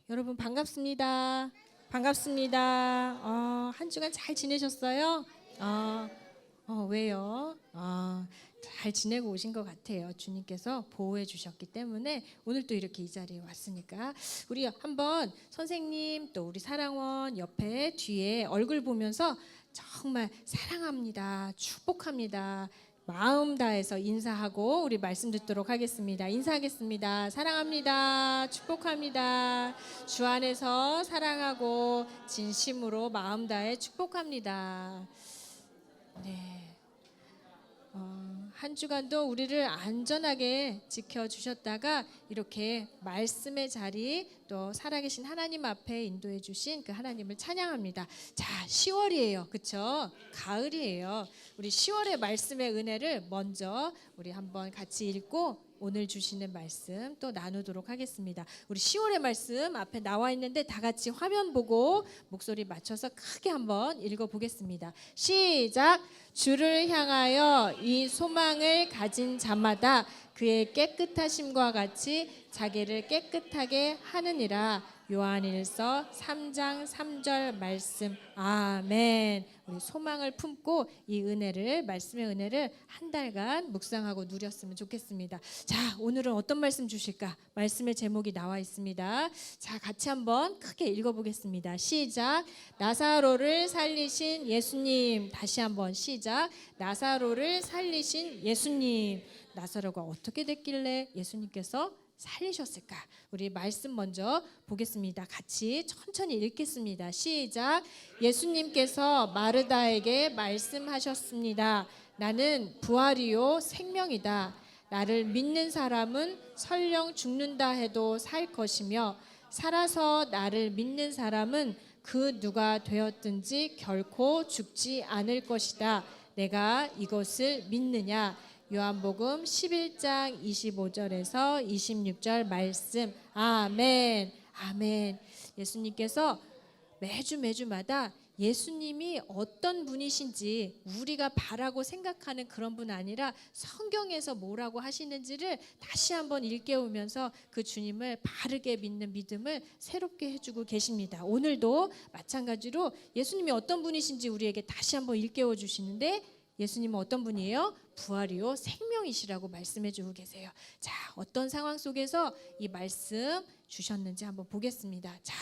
여러분 반갑습니다. 반갑습니다. 한 주간 잘 지내셨어요? 왜요? 잘 지내고 오신 것 같아요. 주님께서 보호해 주셨기 때문에 오늘 또 이렇게 이 자리에 왔으니까 우리 한번 선생님 또 우리 사랑원 옆에 뒤에 얼굴 보면서 정말 사랑합니다. 축복합니다. 마음 다해서 인사하고 우리 말씀 듣도록 하겠습니다. 인사하겠습니다. 사랑합니다. 축복합니다. 주 안에서 사랑하고 진심으로 마음 다해 축복합니다. 네. 한 주간도 우리를 안전하게 지켜주셨다가 이렇게 말씀의 자리 또 살아계신 하나님 앞에 인도해 주신 그 하나님을 찬양합니다. 자, 10월이에요. 그쵸? 가을이에요. 우리 10월의 말씀의 은혜를 먼저 우리 한번 같이 읽고 오늘 주시는 말씀 또 나누도록 하겠습니다. 우리 10월의 말씀 앞에 나와 있는데 다 같이 화면 보고 목소리 맞춰서 크게 한번 읽어보겠습니다. 시작! 주를 향하여 이 소망을 가진 자마다 그의 깨끗하심과 같이 자기를 깨끗하게 하느니라. 요한일서 3장 3절 말씀. 아멘. 우리 소망을 품고 이 은혜를, 말씀의 은혜를 한 달간 묵상하고 누렸으면 좋겠습니다. 자, 오늘은 어떤 말씀 주실까? 말씀의 제목이 나와 있습니다. 자, 같이 한번 크게 읽어보겠습니다. 시작. 나사로를 살리신 예수님. 다시 한번 시작. 나사로를 살리신 예수님. 나사로가 어떻게 됐길래 예수님께서 살리셨을까? 우리 말씀 먼저 보겠습니다. 같이 천천히 읽겠습니다. 시작. 예수님께서 마르다에게 말씀하셨습니다. 나는 부활이요 생명이다. 나를 믿는 사람은 설령 죽는다 해도 살 것이며 살아서 나를 믿는 사람은 그 누가 되었든지 결코 죽지 않을 것이다. 내가 이것을 믿느냐? 요한복음 11장 25절에서 26절 말씀. 아멘. 아멘. 예수님께서 매주마다 예수님이 어떤 분이신지 우리가 바라고 생각하는 그런 분 아니라 성경에서 뭐라고 하시는지를 다시 한번 일깨우면서 그 주님을 바르게 믿는 믿음을 새롭게 해주고 계십니다. 오늘도 마찬가지로 예수님이 어떤 분이신지 우리에게 다시 한번 일깨워 주시는데 예수님은 어떤 분이에요? 부활이요 생명이시라고 말씀해 주고 계세요. 자, 어떤 상황 속에서 이 말씀 주셨는지 한번 보겠습니다. 자,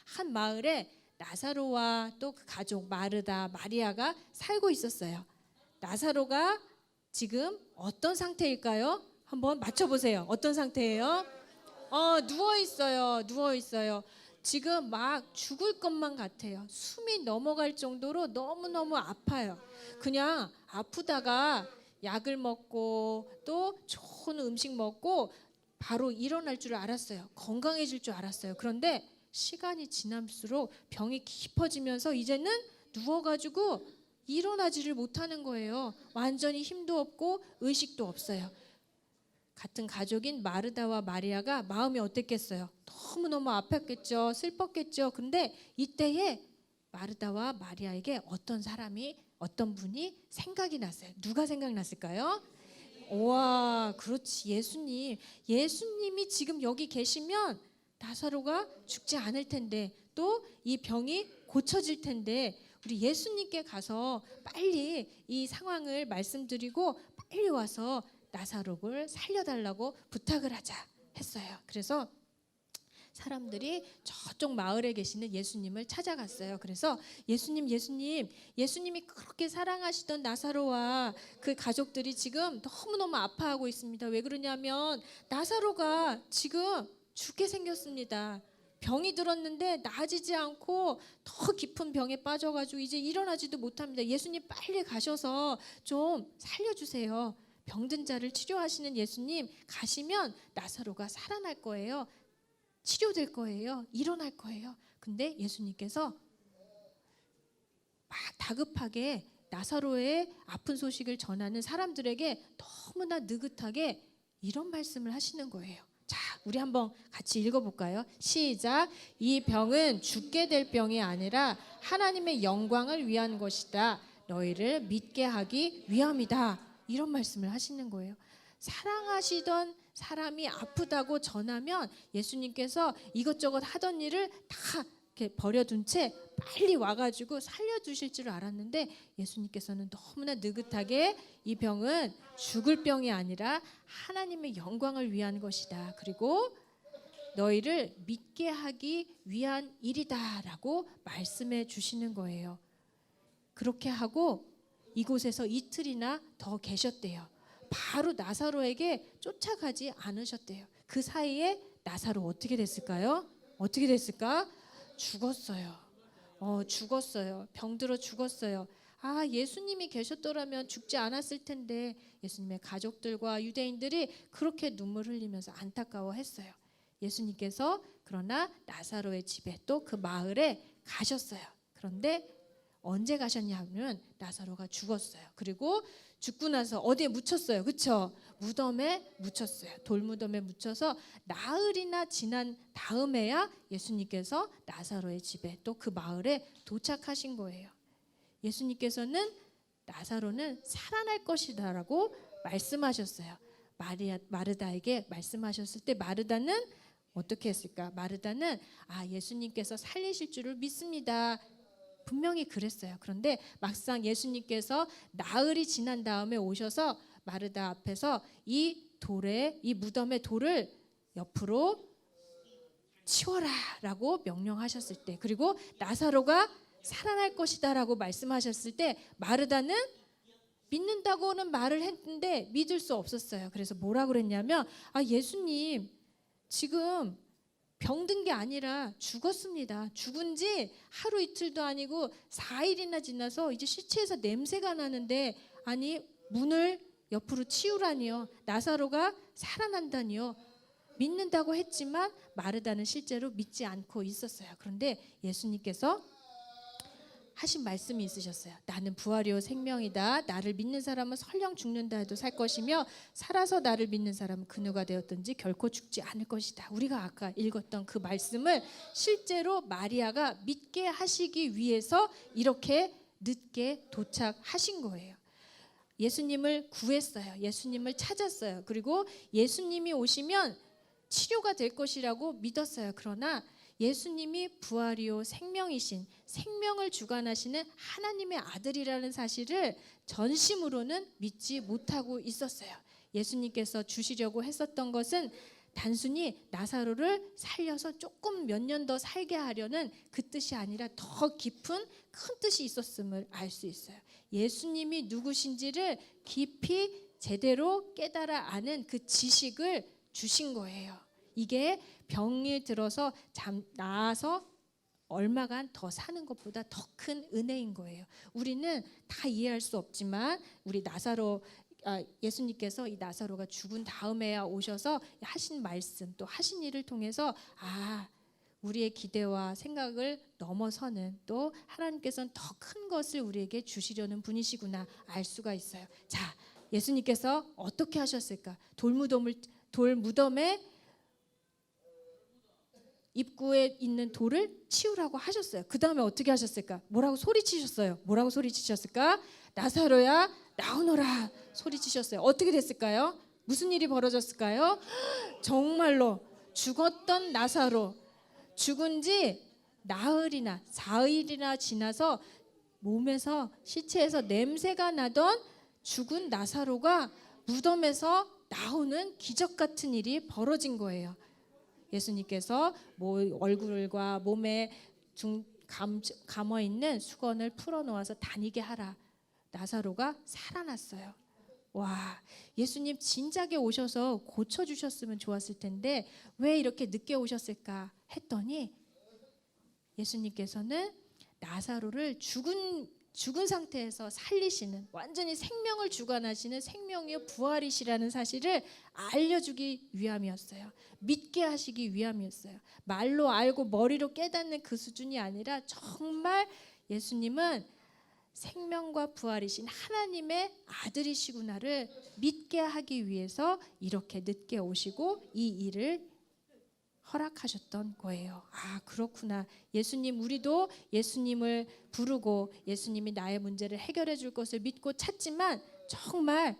한 마을에 나사로와 또 그 가족 마르다, 마리아가 살고 있었어요. 나사로가 지금 어떤 상태일까요? 한번 맞춰보세요. 어떤 상태예요? 누워 있어요. 지금 막 죽을 것만 같아요. 숨이 넘어갈 정도로 너무너무 아파요. 그냥 아프다가 약을 먹고 또 좋은 음식 먹고 바로 일어날 줄 알았어요. 건강해질 줄 알았어요. 그런데 시간이 지날수록 병이 깊어지면서 이제는 누워가지고 일어나지를 못하는 거예요. 완전히 힘도 없고 의식도 없어요. 같은 가족인 마르다와 마리아가 마음이 어땠겠어요? 너무너무 아팠겠죠. 슬펐겠죠. 근데 이때에 마르다와 마리아에게 어떤 분이 생각이 났어요. 누가 생각났을까요? 와, 그렇지. 예수님이 지금 여기 계시면 나사로가 죽지 않을 텐데 또 이 병이 고쳐질 텐데 우리 예수님께 가서 빨리 이 상황을 말씀드리고 빨리 와서 나사로를 살려달라고 부탁을 하자 했어요. 그래서 사람들이 저쪽 마을에 계시는 예수님을 찾아갔어요. 그래서 예수님이 그렇게 사랑하시던 나사로와 그 가족들이 지금 너무너무 아파하고 있습니다. 왜 그러냐면 나사로가 지금 죽게 생겼습니다. 병이 들었는데 나아지지 않고 더 깊은 병에 빠져가지고 이제 일어나지도 못합니다. 예수님 빨리 가셔서 좀 살려주세요. 병든 자를 치료하시는 예수님 가시면 나사로가 살아날 거예요. 치료될 거예요. 일어날 거예요. 근데 예수님께서 막 다급하게 나사로의 아픈 소식을 전하는 사람들에게 너무나 느긋하게 이런 말씀을 하시는 거예요. 자, 우리 한번 같이 읽어볼까요? 시작. 이 병은 죽게 될 병이 아니라 하나님의 영광을 위한 것이다. 너희를 믿게 하기 위함이다. 이런 말씀을 하시는 거예요. 사랑하시던 사람이 아프다고 전하면 예수님께서 이것저것 하던 일을 다 이렇게 버려둔 채 빨리 와가지고 살려주실 줄 알았는데 예수님께서는 너무나 느긋하게 이 병은 죽을 병이 아니라 하나님의 영광을 위한 것이다. 그리고 너희를 믿게 하기 위한 일이다라고 말씀해 주시는 거예요. 그렇게 하고 이곳에서 이틀이나 더 계셨대요. 바로 나사로에게 쫓아가지 않으셨대요. 그 사이에 나사로 어떻게 됐을까요? 어떻게 됐을까? 죽었어요. 죽었어요. 병들어 죽었어요. 예수님이 계셨더라면 죽지 않았을 텐데 예수님의 가족들과 유대인들이 그렇게 눈물 흘리면서 안타까워했어요. 예수님께서 그러나 나사로의 집에 또 그 마을에 가셨어요. 그런데 언제 가셨냐면 나사로가 죽었어요. 그리고 죽고 나서 어디에 묻혔어요. 그렇죠? 무덤에 묻혔어요. 돌무덤에 묻혀서 나흘이나 지난 다음에야 예수님께서 나사로의 집에 또 그 마을에 도착하신 거예요. 예수님께서는 나사로는 살아날 것이다라고 말씀하셨어요. 마르다에게 말씀하셨을 때 마르다는 어떻게 했을까? 마르다는 예수님께서 살리실 줄을 믿습니다. 분명히 그랬어요. 그런데 막상 예수님께서 나흘이 지난 다음에 오셔서 마르다 앞에서 이 무덤의 돌을 옆으로 치워라라고 명령하셨을 때, 그리고 나사로가 살아날 것이다라고 말씀하셨을 때 마르다는 믿는다고는 말을 했는데 믿을 수 없었어요. 그래서 뭐라 그랬냐면 예수님 지금 병든 게 아니라 죽었습니다. 죽은 지 하루 이틀도 아니고 4일이나 지나서 이제 시체에서 냄새가 나는데 문을 옆으로 치우라니요. 나사로가 살아난다니요. 믿는다고 했지만 마르다는 실제로 믿지 않고 있었어요. 그런데 예수님께서 하신 말씀이 있으셨어요. 나는 부활이요 생명이다. 나를 믿는 사람은 설령 죽는다 해도 살 것이며 살아서 나를 믿는 사람은 그 누가 되었든지 결코 죽지 않을 것이다. 우리가 아까 읽었던 그 말씀을 실제로 마리아가 믿게 하시기 위해서 이렇게 늦게 도착하신 거예요. 예수님을 구했어요. 예수님을 찾았어요. 그리고 예수님이 오시면 치료가 될 것이라고 믿었어요. 그러나 예수님이 부활이요 생명이신, 생명을 주관하시는 하나님의 아들이라는 사실을 전심으로는 믿지 못하고 있었어요. 예수님께서 주시려고 했었던 것은 단순히 나사로를 살려서 조금 몇 년 더 살게 하려는 그 뜻이 아니라 더 깊은 큰 뜻이 있었음을 알 수 있어요. 예수님이 누구신지를 깊이 제대로 깨달아 아는 그 지식을 주신 거예요. 이게 병이 들어서 나아서 얼마간 더 사는 것보다 더 큰 은혜인 거예요. 우리는 다 이해할 수 없지만 우리 예수님께서 이 나사로가 죽은 다음에야 오셔서 하신 말씀 또 하신 일을 통해서 우리의 기대와 생각을 넘어서는 또 하나님께서는 더 큰 것을 우리에게 주시려는 분이시구나 알 수가 있어요. 자, 예수님께서 어떻게 하셨을까? 돌무덤에 입구에 있는 돌을 치우라고 하셨어요. 그 다음에 어떻게 하셨을까? 뭐라고 소리치셨어요? 뭐라고 소리치셨을까? 나사로야 나오너라 소리치셨어요. 어떻게 됐을까요? 무슨 일이 벌어졌을까요? 정말로 죽었던 나사로, 죽은 지 나흘이나 4일이나 지나서 몸에서 시체에서 냄새가 나던 죽은 나사로가 무덤에서 나오는 기적 같은 일이 벌어진 거예요. 예수님께서 얼굴과 몸에 감어 있는 수건을 풀어 놓아서 다니게 하라. 나사로가 살아났어요. 와, 예수님 진작에 오셔서 고쳐주셨으면 좋았을 텐데 왜 이렇게 늦게 오셨을까 했더니 예수님께서는 나사로를 죽은 상태에서 살리시는, 완전히 생명을 주관하시는 생명이요 부활이시라는 사실을 알려주기 위함이었어요. 믿게 하시기 위함이었어요. 말로 알고 머리로 깨닫는 그 수준이 아니라 정말 예수님은 생명과 부활이신 하나님의 아들이시구나를 믿게 하기 위해서 이렇게 늦게 오시고 이 일을 허락하셨던 거예요. 그렇구나. 예수님, 우리도 예수님을 부르고 예수님이 나의 문제를 해결해 줄 것을 믿고 찾지만 정말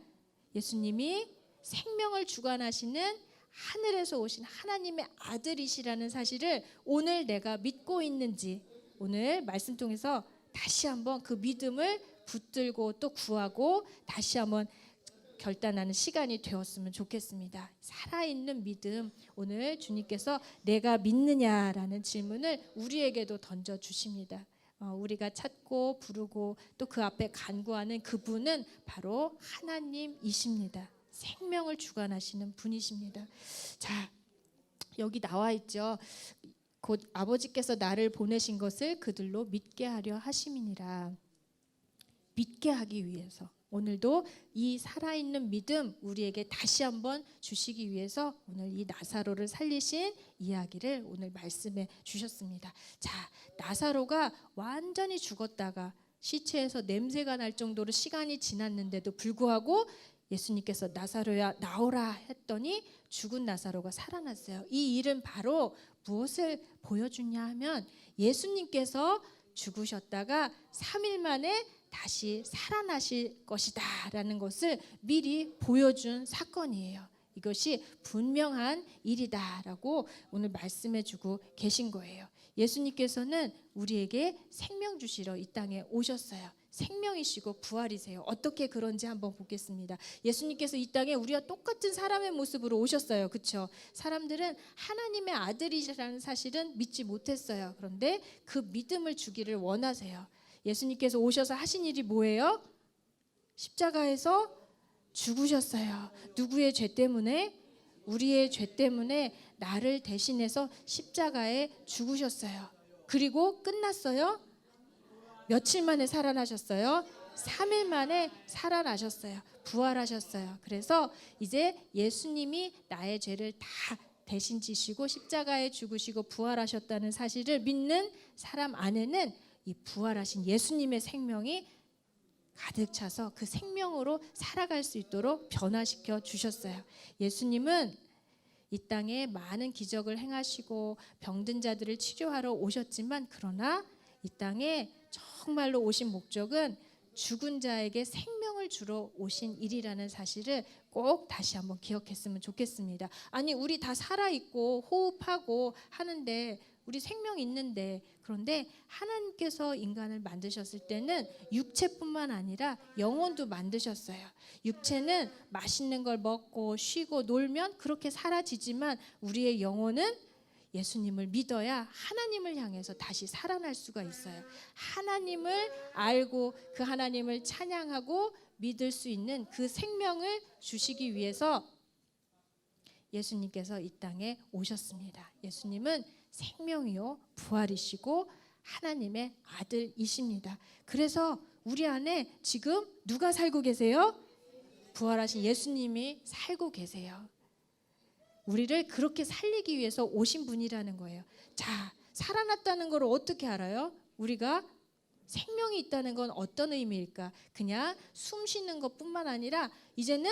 예수님이 생명을 주관하시는 하늘에서 오신 하나님의 아들이시라는 사실을 오늘 내가 믿고 있는지, 오늘 말씀 통해서 다시 한번 그 믿음을 붙들고 또 구하고 다시 한번 결단하는 시간이 되었으면 좋겠습니다. 살아있는 믿음, 오늘 주님께서 내가 믿느냐라는 질문을 우리에게도 던져주십니다. 우리가 찾고 부르고 또 그 앞에 간구하는 그분은 바로 하나님이십니다. 생명을 주관하시는 분이십니다. 자, 여기 나와 있죠. 곧 아버지께서 나를 보내신 것을 그들로 믿게 하려 하심이니라. 믿게 하기 위해서 오늘도 이 살아있는 믿음 우리에게 다시 한번 주시기 위해서 오늘 이 나사로를 살리신 이야기를 오늘 말씀해 주셨습니다. 자, 나사로가 완전히 죽었다가 시체에서 냄새가 날 정도로 시간이 지났는데도 불구하고 예수님께서 나사로야 나오라 했더니 죽은 나사로가 살아났어요. 이 일은 바로 무엇을 보여주냐 하면 예수님께서 죽으셨다가 3일 만에 다시 살아나실 것이다 라는 것을 미리 보여준 사건이에요. 이것이 분명한 일이다 라고 오늘 말씀해 주고 계신 거예요. 예수님께서는 우리에게 생명 주시러 이 땅에 오셨어요. 생명이시고 부활이세요. 어떻게 그런지 한번 보겠습니다. 예수님께서 이 땅에 우리와 똑같은 사람의 모습으로 오셨어요. 그렇죠? 사람들은 하나님의 아들이라는 사실은 믿지 못했어요. 그런데 그 믿음을 주기를 원하세요. 예수님께서 오셔서 하신 일이 뭐예요? 십자가에서 죽으셨어요. 누구의 죄 때문에? 우리의 죄 때문에 나를 대신해서 십자가에 죽으셨어요. 그리고 끝났어요? 며칠 만에 살아나셨어요? 3일 만에 살아나셨어요. 부활하셨어요. 그래서 이제 예수님이 나의 죄를 다 대신 지시고 십자가에 죽으시고 부활하셨다는 사실을 믿는 사람 안에는 이 부활하신 예수님의 생명이 가득 차서 그 생명으로 살아갈 수 있도록 변화시켜 주셨어요. 예수님은 이 땅에 많은 기적을 행하시고 병든 자들을 치료하러 오셨지만 그러나 이 땅에 정말로 오신 목적은 죽은 자에게 생명을 주러 오신 일이라는 사실을 꼭 다시 한번 기억했으면 좋겠습니다. 아니 우리 다 살아있고 호흡하고 하는데 우리 생명 있는데 그런데 하나님께서 인간을 만드셨을 때는 육체뿐만 아니라 영혼도 만드셨어요. 육체는 맛있는 걸 먹고 쉬고 놀면 그렇게 사라지지만 우리의 영혼은 예수님을 믿어야 하나님을 향해서 다시 살아날 수가 있어요. 하나님을 알고 그 하나님을 찬양하고 믿을 수 있는 그 생명을 주시기 위해서 예수님께서 이 땅에 오셨습니다. 예수님은 생명이요 부활이시고 하나님의 아들이십니다. 그래서 우리 안에 지금 누가 살고 계세요? 부활하신 예수님이 살고 계세요. 우리를 그렇게 살리기 위해서 오신 분이라는 거예요. 자, 살아났다는 걸 어떻게 알아요? 우리가 생명이 있다는 건 어떤 의미일까? 그냥 숨 쉬는 것뿐만 아니라 이제는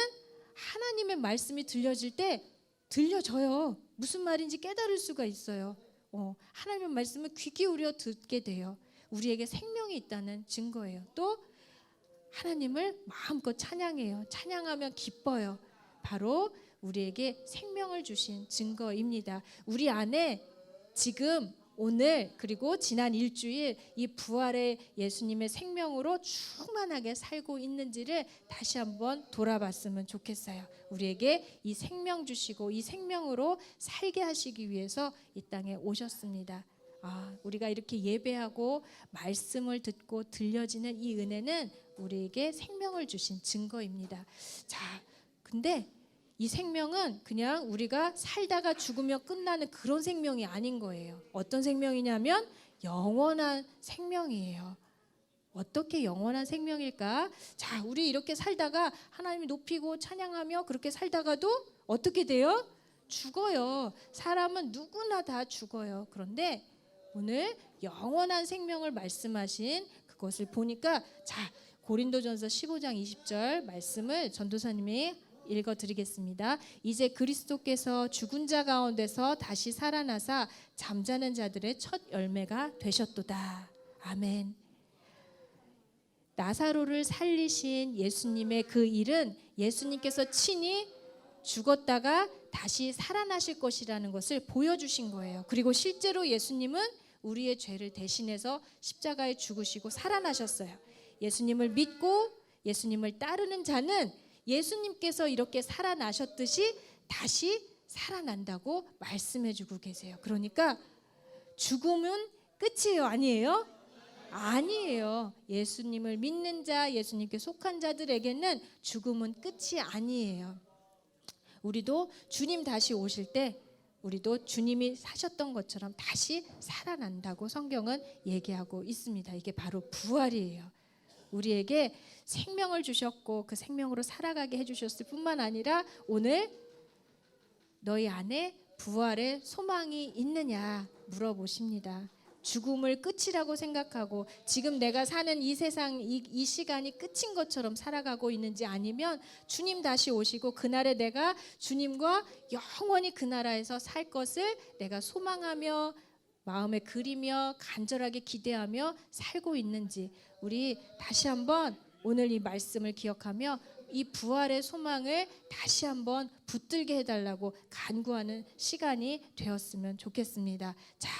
하나님의 말씀이 들려질 때 들려져요. 무슨 말인지 깨달을 수가 있어요. 하나님의 말씀을 귀 기울여 듣게 돼요. 우리에게 생명이 있다는 증거예요. 또 하나님을 마음껏 찬양해요. 찬양하면 기뻐요. 바로 우리에게 생명을 주신 증거입니다. 우리 안에 지금 오늘 그리고 지난 일주일 이 부활의 예수님의 생명으로 충만하게 살고 있는지를 다시 한번 돌아봤으면 좋겠어요. 우리에게 이 생명 주시고 이 생명으로 살게 하시기 위해서 이 땅에 오셨습니다. 우리가 이렇게 예배하고 말씀을 듣고 들려지는 이 은혜는 우리에게 생명을 주신 증거입니다. 자, 근데 이 생명은 그냥 우리가 살다가 죽으면 끝나는 그런 생명이 아닌 거예요. 어떤 생명이냐면 영원한 생명이에요. 어떻게 영원한 생명일까? 자, 우리 이렇게 살다가 하나님이 높이고 찬양하며 그렇게 살다가도 어떻게 돼요? 죽어요. 사람은 누구나 다 죽어요. 그런데 오늘 영원한 생명을 말씀하신 그것을 보니까 자, 고린도전서 15장 20절 말씀을 전도사님이 읽어드리겠습니다. 이제 그리스도께서 죽은 자 가운데서 다시 살아나사 잠자는 자들의 첫 열매가 되셨도다. 아멘. 나사로를 살리신 예수님의 그 일은 예수님께서 친히 죽었다가 다시 살아나실 것이라는 것을 보여주신 거예요. 그리고 실제로 예수님은 우리의 죄를 대신해서 십자가에 죽으시고 살아나셨어요. 예수님을 믿고 예수님을 따르는 자는 예수님께서 이렇게 살아나셨듯이 다시 살아난다고 말씀해주고 계세요. 그러니까 죽음은 끝이에요, 아니에요? 아니에요. 예수님을 믿는 자, 예수님께 속한 자들에게는 죽음은 끝이 아니에요. 우리도 주님 다시 오실 때 우리도 주님이 사셨던 것처럼 다시 살아난다고 성경은 얘기하고 있습니다. 이게 바로 부활이에요. 우리에게 생명을 주셨고 그 생명으로 살아가게 해주셨을 뿐만 아니라 오늘 너희 안에 부활의 소망이 있느냐 물어보십니다. 죽음을 끝이라고 생각하고 지금 내가 사는 이 세상 이 시간이 끝인 것처럼 살아가고 있는지, 아니면 주님 다시 오시고 그날에 내가 주님과 영원히 그 나라에서 살 것을 내가 소망하며 마음에 그리며 간절하게 기대하며 살고 있는지, 우리 다시 한번 오늘 이 말씀을 기억하며 이 부활의 소망을 다시 한번 붙들게 해달라고 간구하는 시간이 되었으면 좋겠습니다. 자,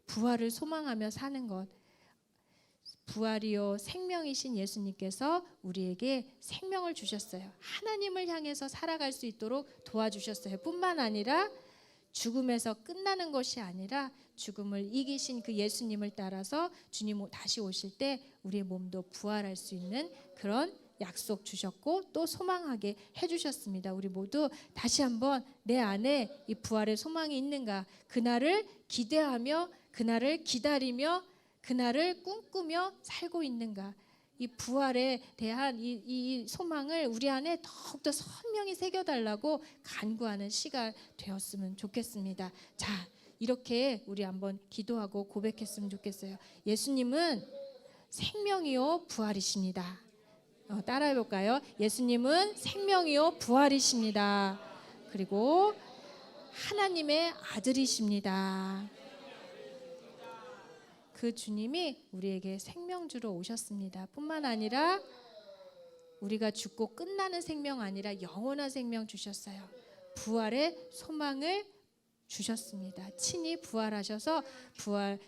부활을 소망하며 사는 것, 부활이요 생명이신 예수님께서 우리에게 생명을 주셨어요. 하나님을 향해서 살아갈 수 있도록 도와주셨어요. 뿐만 아니라 죽음에서 끝나는 것이 아니라 죽음을 이기신 그 예수님을 따라서 주님 다시 오실 때 우리의 몸도 부활할 수 있는 그런 약속 주셨고 또 소망하게 해주셨습니다. 우리 모두 다시 한번 내 안에 이 부활의 소망이 있는가, 그날을 기대하며 그날을 기다리며 그날을 꿈꾸며 살고 있는가, 이 부활에 대한 이 소망을 우리 안에 더욱더 선명히 새겨달라고 간구하는 시간 되었으면 좋겠습니다. 자, 이렇게 우리 한번 기도하고 고백했으면 좋겠어요. 예수님은 생명이요 부활이십니다. 따라해 볼까요? 예수님은 생명이요 부활이십니다. 그리고 하나님의 아들이십니다. 그 주님이 우리에게 생명 주러 오셨습니다. 뿐만 아니라 우리가 죽고 끝나는 생명 아니라 영원한 생명 주셨어요. 부활의 소망을 주셨습니다. 친히 부활하셔서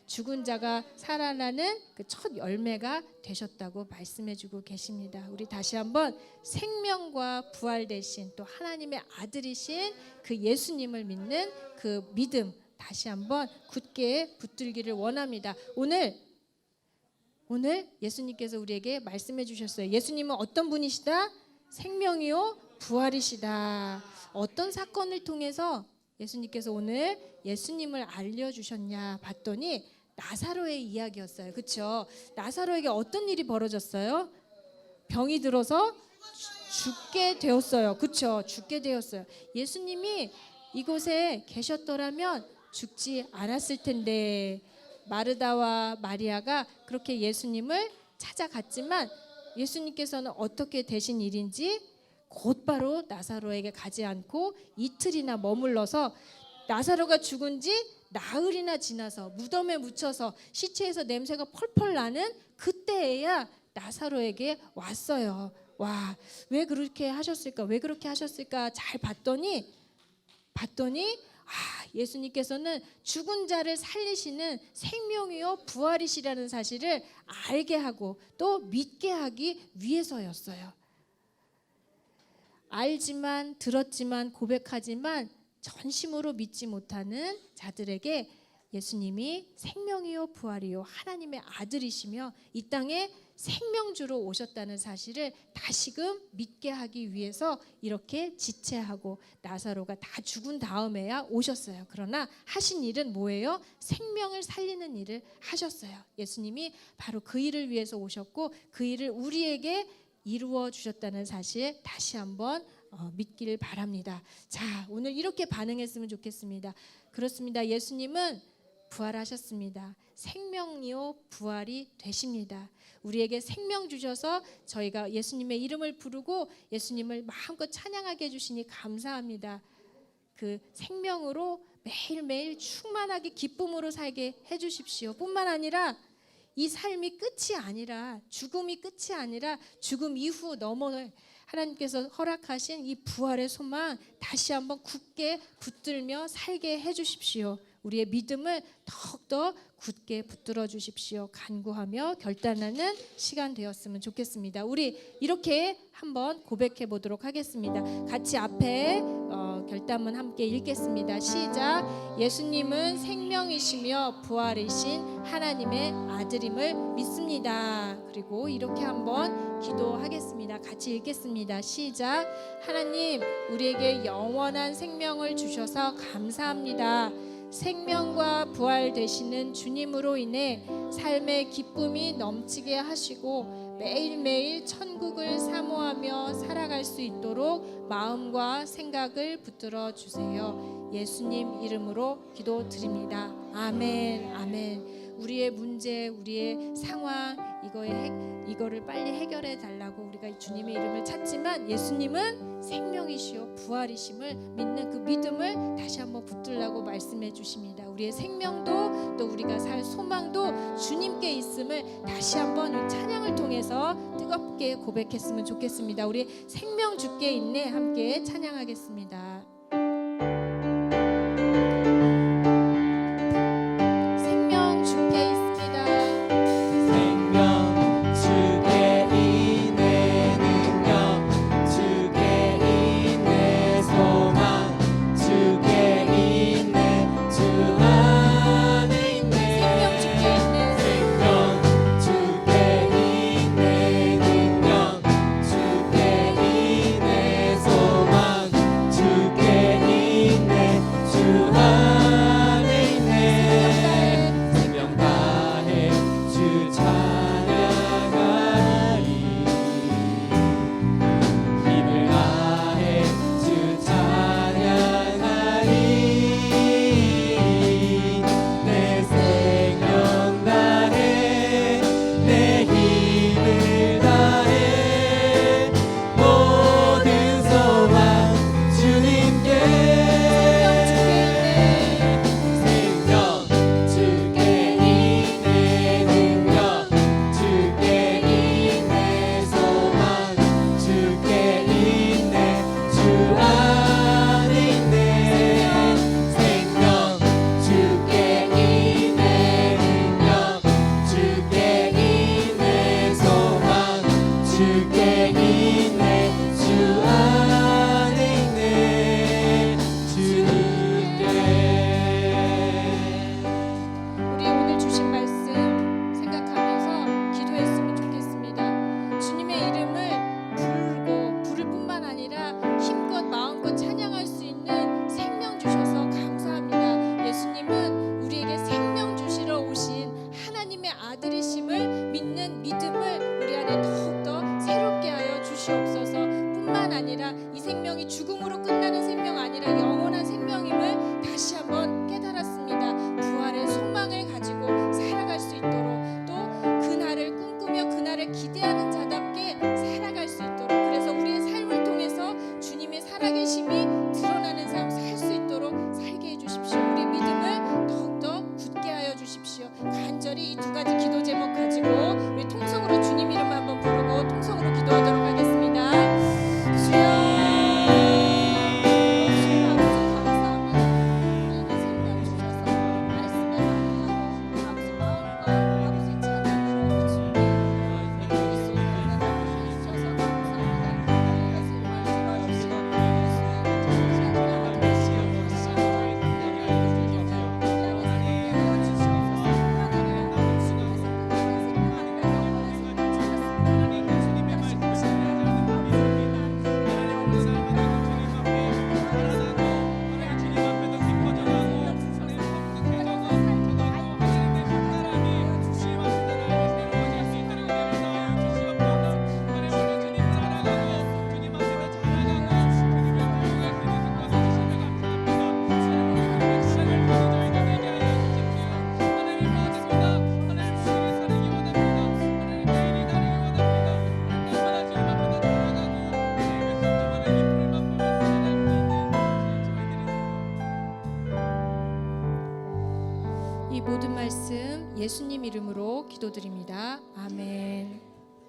죽은 자가 살아나는 그 첫 열매가 되셨다고 말씀해주고 계십니다. 우리 다시 한번 생명과 부활 되신 또 하나님의 아들이신 그 예수님을 믿는 그 믿음 다시 한번 굳게 붙들기를 원합니다. 오늘 예수님께서 우리에게 말씀해 주셨어요. 예수님은 어떤 분이시다? 생명이요 부활이시다. 어떤 사건을 통해서 예수님께서 오늘 예수님을 알려주셨냐 봤더니 나사로의 이야기였어요. 그렇죠? 나사로에게 어떤 일이 벌어졌어요? 병이 들어서 죽게 되었어요. 그렇죠? 죽게 되었어요. 예수님이 이곳에 계셨더라면 죽지 않았을 텐데, 마르다와 마리아가 그렇게 예수님을 찾아갔지만 예수님께서는 어떻게 되신 일인지 곧바로 나사로에게 가지 않고 이틀이나 머물러서 나사로가 죽은 지 나흘이나 지나서 무덤에 묻혀서 시체에서 냄새가 펄펄 나는 그때에야 나사로에게 왔어요. 와, 왜 그렇게 하셨을까? 왜 그렇게 하셨을까? 잘 봤더니 예수님께서는 죽은 자를 살리시는 생명이요 부활이시라는 사실을 알게 하고 또 믿게 하기 위해서였어요. 알지만 들었지만 고백하지만 전심으로 믿지 못하는 자들에게 예수님이 생명이요 부활이요 하나님의 아들이시며 이 땅에 생명주로 오셨다는 사실을 다시금 믿게 하기 위해서 이렇게 지체하고 나사로가 다 죽은 다음에야 오셨어요. 그러나 하신 일은 뭐예요? 생명을 살리는 일을 하셨어요. 예수님이 바로 그 일을 위해서 오셨고 그 일을 우리에게 이루어 주셨다는 사실 다시 한번 믿기를 바랍니다. 자, 오늘 이렇게 반응했으면 좋겠습니다. 그렇습니다. 예수님은 부활하셨습니다. 생명이요 부활이 되십니다. 우리에게 생명 주셔서 저희가 예수님의 이름을 부르고 예수님을 마음껏 찬양하게 해주시니 감사합니다. 그 생명으로 매일매일 충만하게 기쁨으로 살게 해주십시오. 뿐만 아니라 이 삶이 끝이 아니라 죽음이 끝이 아니라 죽음 이후 하나님께서 허락하신 이 부활의 소망 다시 한번 굳게 붙들며 살게 해주십시오. 우리의 믿음을 더욱더 굳게 붙들어 주십시오. 간구하며 결단하는 시간 되었으면 좋겠습니다. 우리 이렇게 한번 고백해 보도록 하겠습니다. 같이 앞에 결단문 함께 읽겠습니다. 시작. 예수님은 생명이시며 부활이신 하나님의 아들임을 믿습니다. 그리고 이렇게 한번 기도하겠습니다. 같이 읽겠습니다. 시작. 하나님, 우리에게 영원한 생명을 주셔서 감사합니다. 생명과 부활 되시는 주님으로 인해 삶의 기쁨이 넘치게 하시고 매일매일 천국을 사모하며 살아갈 수 있도록 마음과 생각을 붙들어 주세요. 예수님 이름으로 기도드립니다. 아멘. 아멘. 우리의 문제, 우리의 상황, 이거를 빨리 해결해 달라고 우리가 주님의 이름을 찾지만 예수님은 생명이시요 부활이심을 믿는 그 믿음을 다시 한번 붙들라고 말씀해 주십니다. 우리의 생명도 또 우리가 살 소망도 주님께 있음을 다시 한번 이 찬양을 통해서 뜨겁게 고백했으면 좋겠습니다. 우리 생명 주께 있네 함께 찬양하겠습니다. 간절히 이 두 가지 기도 제목 가지고 우리 통성으로 주님 이름 한번 부르고 통성으로 기도하도록 하겠습니다. 주여, 주님 아버지 감사합니다. 우리에게 생명 주셔서 말씀에 감사하고 아버지 마음과 아버지 찬양으로 주님 믿을 수 있는 하나님 주셔서 감사합니다. 우리가 생명 주시고 예수님 이 모든 말씀 예수님 이름으로 기도드립니다. 아멘.